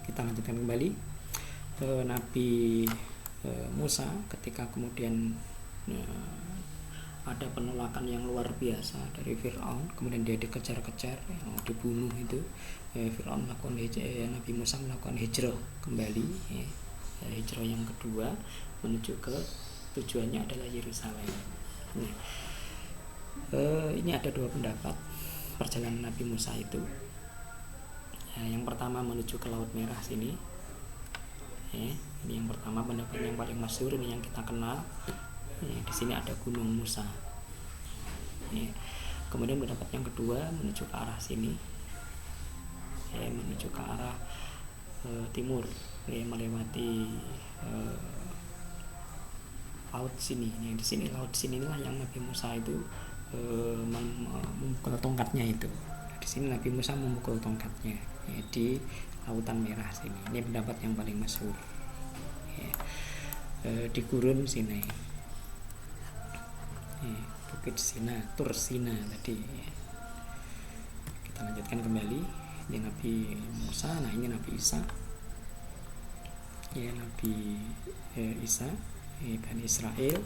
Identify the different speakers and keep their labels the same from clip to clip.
Speaker 1: Kita lanjutkan kembali. Nabi Musa ketika kemudian ada penolakan yang luar biasa dari Fir'aun, kemudian dia dikejar-kejar, dibunuh itu, Fir'aun melakukan Nabi Musa melakukan hijrah kembali, hijrah yang kedua menuju ke tujuannya adalah Yerusalem. Ini ada dua pendapat perjalanan Nabi Musa itu. Yang pertama menuju ke Laut Merah sini. Ini yang pertama, pendapat yang paling masyhur, ini yang kita kenal. Di sini ada Gunung Musa. Kemudian pendapat yang kedua menuju ke arah sini, menuju ke arah timur, melewati laut sini. Di sini laut sini lah yang Nabi Musa itu memukul tongkatnya itu. Di sini Nabi Musa memukul tongkatnya di Lautan Merah sini. Ini pendapat yang paling masyhur. Di Gurun Sinai, Bukit Sina, Tur Sina tadi. Kita lanjutkan kembali. Ini Nabi Musa, nah ini Nabi Isa. Nabi Isa, Bani Israel.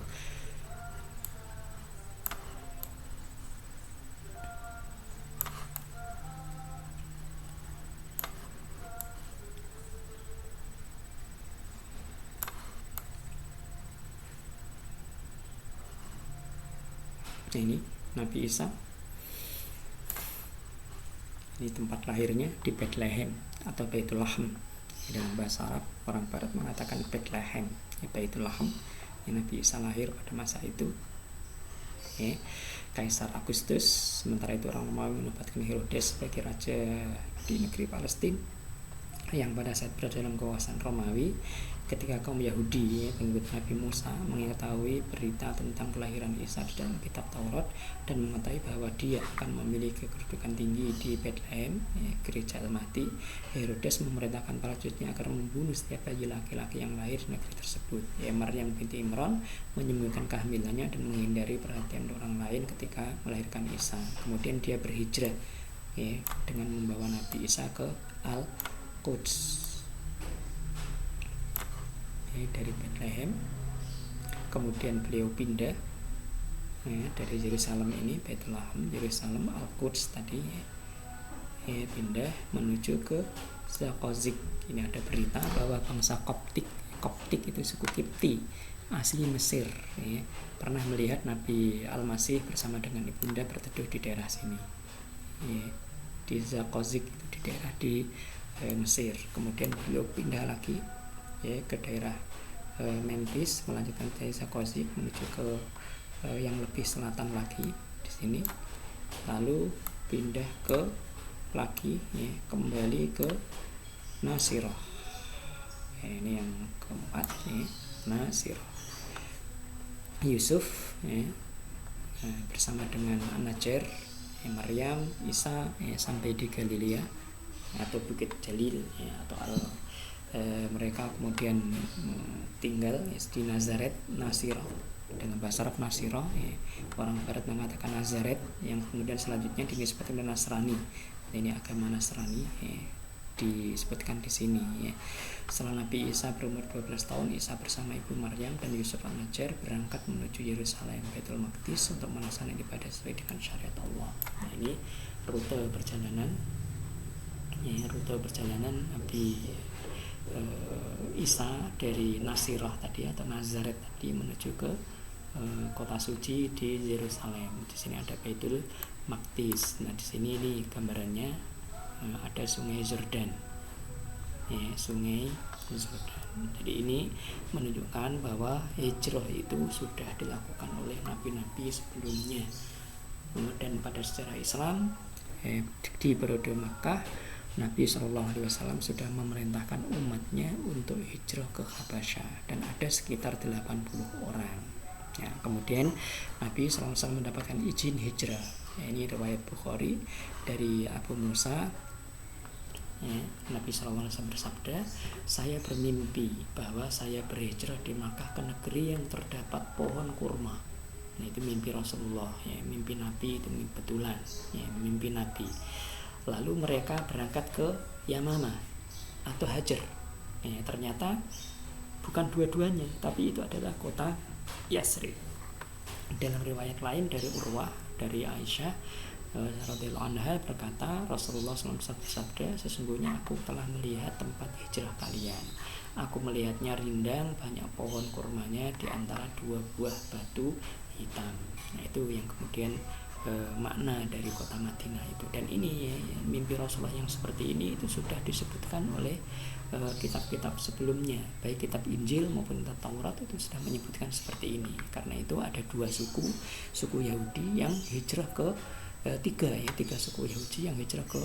Speaker 1: Ini Nabi Isa. Ini tempat lahirnya di Bethlehem atau Baitul Lahm. Dalam bahasa Arab orang Barat mengatakan Bethlehem, Baitul Lahm. Nabi Isa lahir pada masa itu. Kaisar Augustus, sementara itu orang Romawi menempatkan Herodes sebagai raja di negeri Palestina yang pada saat berada dalam kekuasaan Romawi. Ketika kaum Yahudi, pengikut Nabi Musa, mengetahui berita tentang kelahiran Isa di dalam kitab Taurat dan mengetahui bahwa dia akan memiliki kedudukan tinggi di Bethlehem, gereja Al-Mahdi, Herodes memerintahkan para prajuritnya agar membunuh setiap bayi laki-laki yang lahir di negeri tersebut. Maryam binti Imran menyembunyikan kehamilannya dan menghindari perhatian orang lain ketika melahirkan Isa. Kemudian dia berhijrah dengan membawa Nabi Isa ke Al-Quds dari Bethlehem. Kemudian beliau pindah dari Yerusalem ini, Baitul Lahm, Yerusalem, Al-Quds tadi, pindah menuju ke Zakozik. Ini ada berita bahwa bangsa Koptik itu suku Kipti asli Mesir, pernah melihat Nabi Al-Masih bersama dengan ibunda berteduh di daerah sini, di Zakozik, di daerah di Mesir. Kemudian beliau pindah lagi ke daerah Memphis, melanjutkan dari Zakozik menuju ke yang lebih selatan lagi di sini, lalu pindah ke lagi kembali ke Nasirah. Ini yang keempat, Nasirah. Yusuf bersama dengan An-Najjar, Maryam, Isa sampai di Galilea atau Bukit Jalil atau mereka kemudian tinggal di Nazaret, Nasirah. Dengan bahasa Arab Nasirah, orang Barat mengatakan Nazaret, yang kemudian selanjutnya dinisbatkan dengan Nasrani. Ini agama Nasrani disebutkan di sini. Setelah Nabi Isa berumur 12 tahun, Isa bersama ibu Maryam dan Yusuf An-Najjar berangkat menuju Yerusalem, Baitul Maqdis, untuk melaksanakan ibadah sesuai dengan syariat Allah. Ini rute perjalanan Nabi Isa dari Nasirah tadi atau Nazaret tadi menuju ke kota suci di Yerusalem. Di sini ada Baitul Maqdis. Nah, di sini ini gambarannya ada Sungai Yordan. Sungai Yordan. Jadi ini menunjukkan bahwa hijrah itu sudah dilakukan oleh nabi-nabi sebelumnya. Dan pada sejarah Islam di periode Makkah, Nabi SAW sudah memerintahkan umatnya untuk hijrah ke Habasyah dan ada sekitar 80 orang. Kemudian Nabi SAW mendapatkan izin hijrah. Ini riwayat Bukhari dari Abu Musa. Nabi SAW bersabda, saya bermimpi bahwa saya berhijrah di Makkah ke negeri yang terdapat pohon kurma. Itu mimpi Rasulullah, mimpi Nabi itu betulan, mimpi Nabi. Lalu mereka berangkat ke Yamamah. atau Hajar. Ternyata bukan dua-duanya, tapi itu adalah kota Yasrib. Dalam riwayat lain dari Urwah, dari Aisyah radhiyallahu anha berkata, Rasulullah SAW bersabda, sesungguhnya aku telah melihat tempat hijrah kalian. Aku melihatnya rindang, banyak pohon kurmanya di antara dua buah batu hitam. Nah, itu yang kemudian makna dari kota Madinah itu. Dan ini mimpi Rasulullah yang seperti ini itu sudah disebutkan oleh kitab-kitab sebelumnya, baik kitab Injil maupun kitab Taurat itu sudah menyebutkan seperti ini. Karena itu ada dua suku Yahudi yang hijrah ke tiga suku Yahudi yang hijrah ke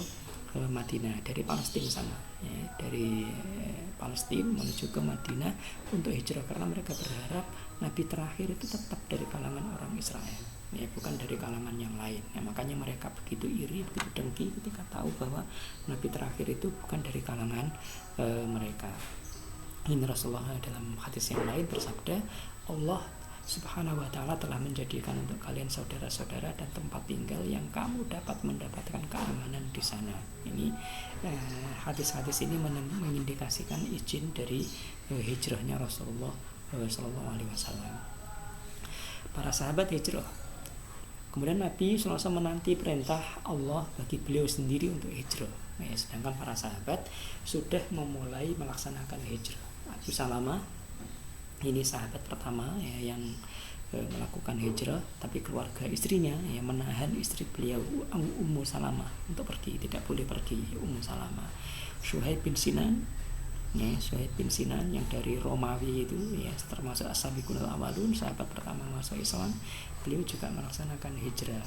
Speaker 1: Madinah dari Palestina sana, dari Palestina menuju ke Madinah untuk hijrah, karena mereka berharap Nabi terakhir itu tetap dari kalangan orang Israel, bukan dari kalangan yang lain. Makanya mereka begitu iri, begitu dengki ketika tahu bahwa Nabi terakhir itu bukan dari kalangan mereka. Ini Rasulullah dalam hadis yang lain bersabda, Allah Subhanahu wa ta'ala telah menjadikan untuk kalian saudara-saudara dan tempat tinggal yang kamu dapat mendapatkan keamanan di sana. Ini hadis-hadis ini mengindikasikan izin dari hijrahnya Rasulullah Sallallahu Alaihi Wasallam. Para sahabat hijrah. Kemudian Nabi SAW menanti perintah Allah bagi beliau sendiri untuk hijrah. Sedangkan para sahabat sudah memulai melaksanakan hijrah. Abu Salamah ini sahabat pertama yang melakukan hijrah, tapi keluarga istrinya menahan istri beliau Ummu Salamah untuk pergi, tidak boleh pergi Ummu Salamah. Suhaib bin Sinan yang dari Romawi itu termasuk as-sabiqunal awwalun, sahabat pertama masuk Islam, beliau juga melaksanakan hijrah.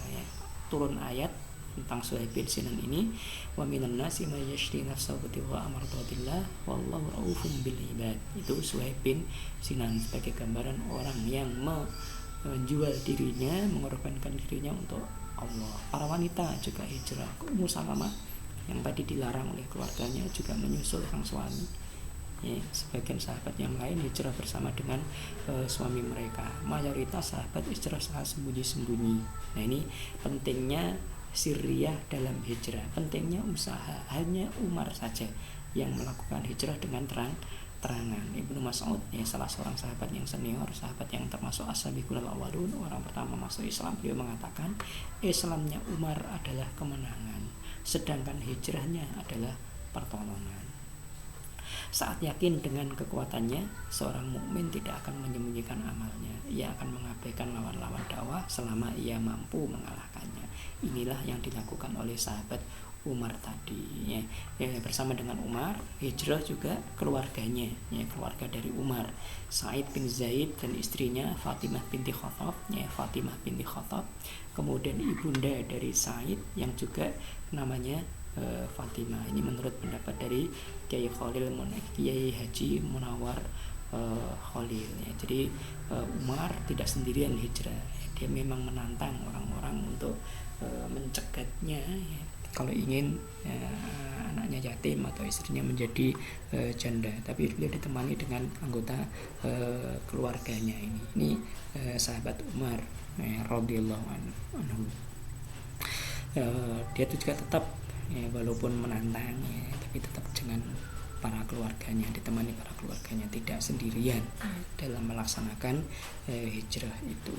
Speaker 1: Turun ayat tentang Suhaib bin Sinan ini, wa minan nasi may yashri nafsahu wa amradatillah wallahu raufum bil ibad. Itu Suhaib bin Sinan sebagai gambaran orang yang menjual dirinya, mengorbankan dirinya untuk Allah. Para wanita juga hijrah. Ummu Salamah yang tadi dilarang oleh keluarganya juga menyusul sang suami. Sebagian sahabat yang lain hijrah bersama dengan suami mereka. Mayoritas sahabat hijrah secara sembunyi-sembunyi. Nah, ini pentingnya sirriyah dalam hijrah, pentingnya usaha. Hanya Umar saja yang melakukan hijrah dengan terang-terangan. Ibnu Mas'ud salah seorang sahabat yang senior, sahabat yang termasuk as-sabiqunal awwalun, orang pertama masuk Islam, beliau mengatakan Islamnya Umar adalah kemenangan, sedangkan hijrahnya adalah pertolongan. Saat yakin dengan kekuatannya, seorang mukmin tidak akan menyembunyikan amalnya. Ia akan mengabaikan lawan-lawan dakwah selama ia mampu mengalahkannya. Inilah yang dilakukan oleh sahabat Umar tadi. Bersama dengan Umar, hijrah juga keluarganya, keluarga dari Umar, Sa'id bin Zaid dan istrinya Fatimah binti Khattab, kemudian ibunda dari Sa'id yang juga namanya Fatimah. Ini menurut pendapat dari Kiai Haji Munawar Khalil. Jadi Umar tidak sendirian hijrah, dia memang menantang orang-orang untuk mencegatnya kalau ingin anaknya yatim atau istrinya menjadi janda, tapi beliau ditemani dengan anggota keluarganya ini sahabat Umar radhiyallahu anhu. Dia itu juga tetap walaupun menantang tapi tetap dengan para keluarganya, ditemani para keluarganya, tidak sendirian dalam melaksanakan hijrah itu.